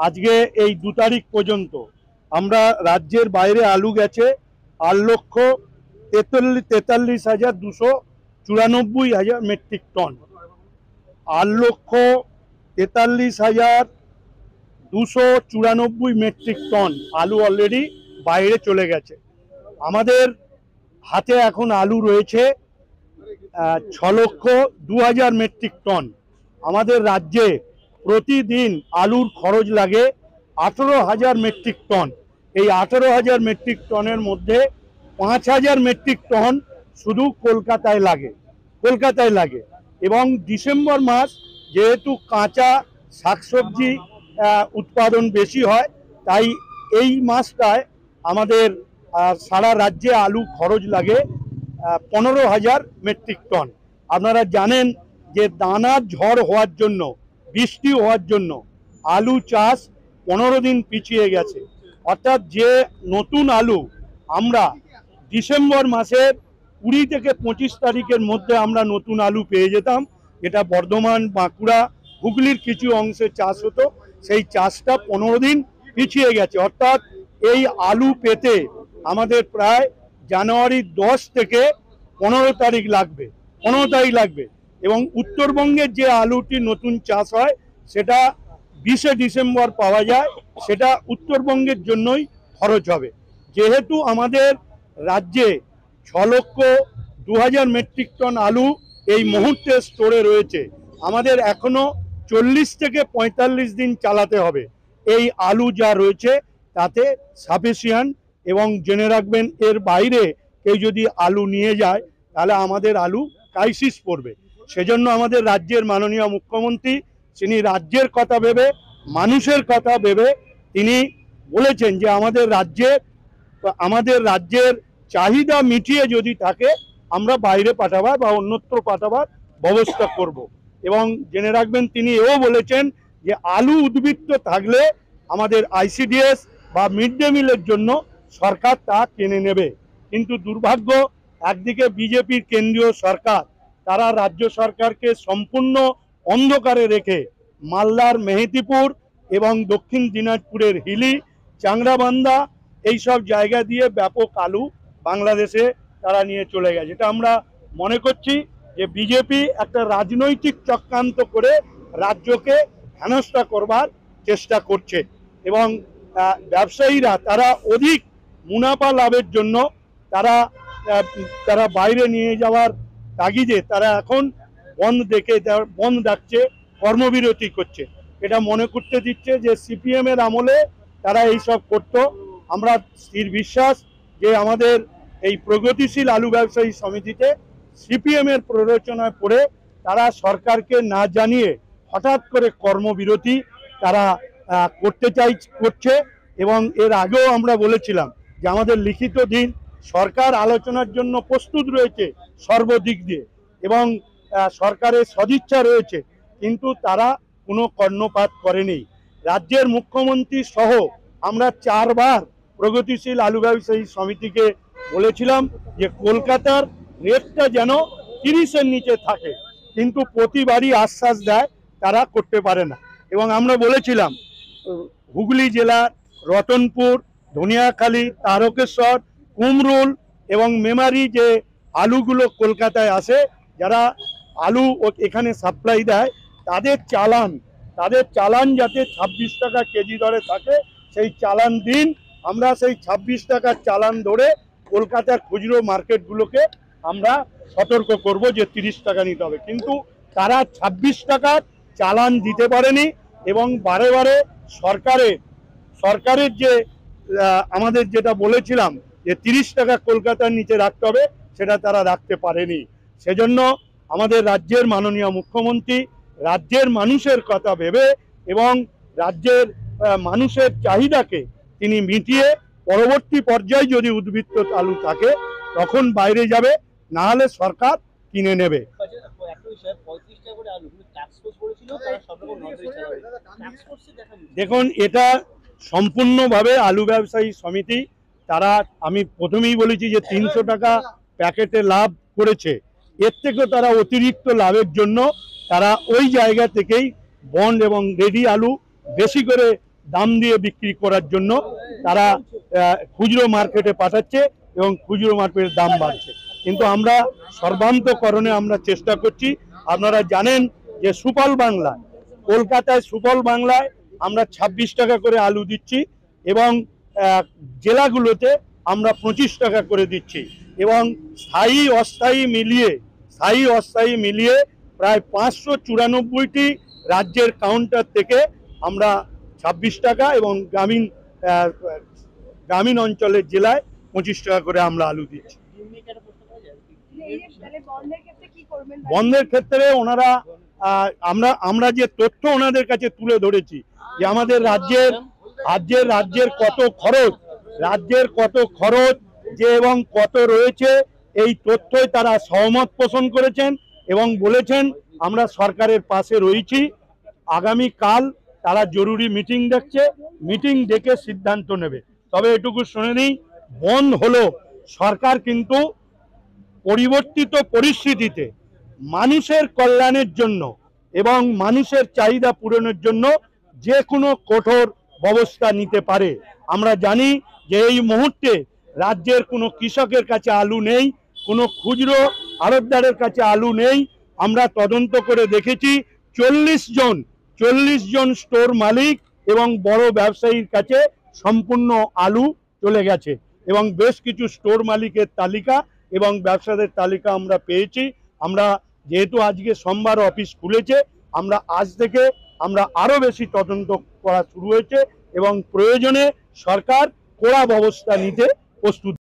আজকে এই 2 তারিখ পর্যন্ত আমরা রাজ্যের বাইরে আলু গেছে 8,43,294 মেট্রিক টন। 8,43,294 মেট্রিক টন আলু অলরেডি বাইরে চলে গেছে। আমাদের হাতে এখন আলু রয়েছে 6,02,000 মেট্রিক টন। আমাদের রাজ্যে প্রতিদিন আলুর খরচ লাগে 18,000 মেট্রিক টন। এই 18,000 মেট্রিক টনের মধ্যে 5,000 মেট্রিক টন শুধু কলকাতায় লাগে। এবং ডিসেম্বর মাস যেহেতু কাঁচা শাকসবজি উৎপাদন বেশি হয়, তাই এই মাসটায় আমাদের সারা রাজ্যে আলু খরচ লাগে 15,000 মেট্রিক টন। আপনারা জানেন যে দানার ঝড় হওয়ার জন্য, বৃষ্টি হওয়ার জন্য আলু চাষ 15 দিন পিছিয়ে গেছে। অর্থাৎ যে নতুন আলু আমরা ডিসেম্বর মাসের 20 থেকে 25 তারিখের মধ্যে আমরা নতুন আলু পেয়ে যেতাম, যেটা বর্ধমান, বাঁকুড়া, হুগলির কিছু অংশে চাষ হতো, সেই চাষটা 15 দিন পিছিয়ে গেছে। অর্থাৎ এই আলু পেতে আমাদের প্রায় জানুয়ারি 10 থেকে 15 তারিখ লাগবে। এবং উত্তরবঙ্গের যে আলুটি নতুন চাষ হয় সেটা 20 ডিসেম্বর পাওয়া যায়, সেটা উত্তরবঙ্গের জন্যই খরচ হবে। যেহেতু আমাদের রাজ্যে 6,02,000 মেট্রিক টন আলু এই মুহূর্তে স্টোরে রয়েছে, আমাদের এখনো 40 থেকে 45 দিন চালাতে হবে। এই আলু যা রয়েছে তাতে সাফিসিয়েন্ট। এবং জেনে রাখবেন, এর বাইরে কেউ যদি আলু নিয়ে যায় তাহলে আমাদের আলু ক্রাইসিস পড়বে। সেজন্য আমাদের রাজ্যের মাননীয় মুখ্যমন্ত্রী, তিনি রাজ্যের কথা ভেবে, মানুষের কথা ভেবে তিনি বলেছেন যে আমাদের রাজ্যের চাহিদা মিটিয়ে যদি থাকে আমরা বাইরে পাঠাবার বা অন্যত্র পাঠাবার ব্যবস্থা করব। এবং জেনে রাখবেন, তিনি এও বলেছেন যে আলু উদ্বৃত্ত থাকলে আমাদের আইসিডিএস বা মিড ডে মিলের জন্য সরকার তা কিনে নেবে। কিন্তু দুর্ভাগ্য, একদিকে বিজেপির কেন্দ্রীয় সরকার, তারা রাজ্য সরকারকে সম্পূর্ণ অন্ধকারে রেখে মালদার মেহেদিপুর এবং দক্ষিণ দিনাজপুরের হিলি, চাংরাবান্ধা এইসব জায়গা দিয়ে ব্যাপক আলু বাংলাদেশে তারা নিয়ে চলে গেছে। এটা আমরা মনে করছি যে বিজেপি একটা রাজনৈতিক চক্রান্ত করে রাজ্যকে হেনস্থা করবার চেষ্টা করছে। এবং ব্যবসায়ীরা তারা অধিক মুনাফা লাভের জন্য তারা বাইরে নিয়ে যাওয়ার তাগিদে তারা এখন বন্ধ ডাকছে, কর্মবিরতি করছে। এটা মনে করতে দিচ্ছে যে সিপিএম এর আমলে তারা এইসব করত। আমরা স্থির বিশ্বাস যে আমাদের এই প্রগতিশীল আলু ব্যবসায়ী সমিতিতে সিপিএম এর প্ররোচনায় পড়ে তারা সরকারকে না জানিয়ে হঠাৎ করে কর্মবিরতি তারা করছে। এবং এর আগেও আমরা বলেছিলাম যে আমাদের লিখিত দিন, সরকার আলোচনার জন্য প্রস্তুত রয়েছে সর্বদিক দিয়ে এবং সরকারের সদিচ্ছা রয়েছে, কিন্তু তারা কোনো কর্ণপাত করেনি। রাজ্যের মুখ্যমন্ত্রী সহ আমরা 4 বার প্রগতিশীল আলু ব্যবসায়ী সমিতিকে বলেছিলাম যে কলকাতার রেটটা যেন 30-এর নিচে থাকে, কিন্তু প্রতিবারই আশ্বাস দেয় তারা করতে পারে না। এবং আমরা বলেছিলাম হুগলি জেলার রতনপুর, ধনিয়াখালী, তারকেশ্বর, কুমরুল এবং মেমারি যে আলুগুলো কলকাতায় আসে, যারা আলু এখানে সাপ্লাই দেয়, তাদের চালান যাতে 26 টাকা কেজি দরে থাকে, সেই চালান দিন। আমরা সেই 26 টাকার চালান ধরে কলকাতার খুচরো মার্কেটগুলোকে আমরা সতর্ক করব যে 30 টাকা নিতে হবে, কিন্তু তারা 26 টাকার চালান দিতে পারেনি। এবং বারে বারে সরকারের যে আমাদের যেটা বলেছিলাম যে 30 টাকা কলকাতার নিচে রাখতে হবে, সেটা তারা রাখতে পারেনি। সেজন্য আমাদের রাজ্যের মাননীয় মুখ্যমন্ত্রী রাজ্যের মানুষের কথা ভেবে এবং রাজ্যের মানুষের চাহিদাকে তিনি মিটিয়ে পরবর্তী পর্যায়ে যদি উদ্বৃত্ত আলু থাকে তখন বাইরে যাবে, না হলে সরকার কিনে নেবে। দেখুন, এটা সম্পূর্ণভাবে আলু ব্যবসায়ী সমিতি তারা, আমি প্রথমেই বলেছি যে 300 টাকা প্যাকেটে লাভ করেছে, এর থেকেও তারা অতিরিক্ত লাভের জন্য তারা ওই জায়গা থেকেই বন্ড এবং রেডি আলু বেশি করে দাম দিয়ে বিক্রি করার জন্য তারা খুচরো মার্কেটে পাঠাচ্ছে এবং খুচরো মার্কেটের দাম বাড়ছে। কিন্তু আমরা সর্বান্তকরণে আমরা চেষ্টা করছি। আপনারা জানেন যে সুফল বাংলায়, কলকাতায় সুফল বাংলায় আমরা 26 টাকা করে আলু দিচ্ছি এবং জেলাগুলোতে আমরা 25 টাকা করে দিচ্ছি এবং স্থায়ী অস্থায়ী মিলিয়ে প্রায় 594টি রাজ্যের কাউন্টার থেকে আমরা 26 টাকা এবং গ্রামীণ অঞ্চলের জেলায় 25 টাকা করে আমরা আলু দিচ্ছি। বন্ধের ক্ষেত্রে ওনারা আমরা যে তথ্য ওনাদের কাছে তুলে ধরেছি যে আমাদের রাজ্যের কত খরচ যে এবং কত রয়েছে, এই তথ্যই তারা সহমত পোষণ করেছেন এবং বলেছেন আমরা সরকারের পাশে রয়েছি। আগামীকাল তারা জরুরি মিটিং ডেকে সিদ্ধান্ত নেবে। তবে এটুকু শুনে নিই, বন্ধ হলো, সরকার কিন্তু পরিবর্তিত পরিস্থিতিতে মানুষের কল্যাণের জন্য এবং মানুষের চাহিদা পূরণের জন্য যে কোনো কঠোর ব্যবস্থা নিতে পারে। আমরা জানি যে এই মুহূর্তে রাজ্যের কোনো কৃষকের কাছে আলু নেই, কোনো খুচরো আড়তদারের কাছে আলু নেই। আমরা তদন্ত করে দেখেছি 40 জন স্টোর মালিক এবং বড় ব্যবসায়ীর কাছে সম্পূর্ণ আলু চলে গেছে এবং বেশ কিছু স্টোর মালিকের তালিকা এবং ব্যবসাদের তালিকা আমরা পেয়েছি। আমরা যেহেতু আজকে সোমবার অফিস খুলেছে, আমরা আজ থেকে আমরা আরো বেশি তদন্ত করা শুরু হয়েছে এবং প্রয়োজনে সরকার কড়া ব্যবস্থা নিতে প্রস্তুত।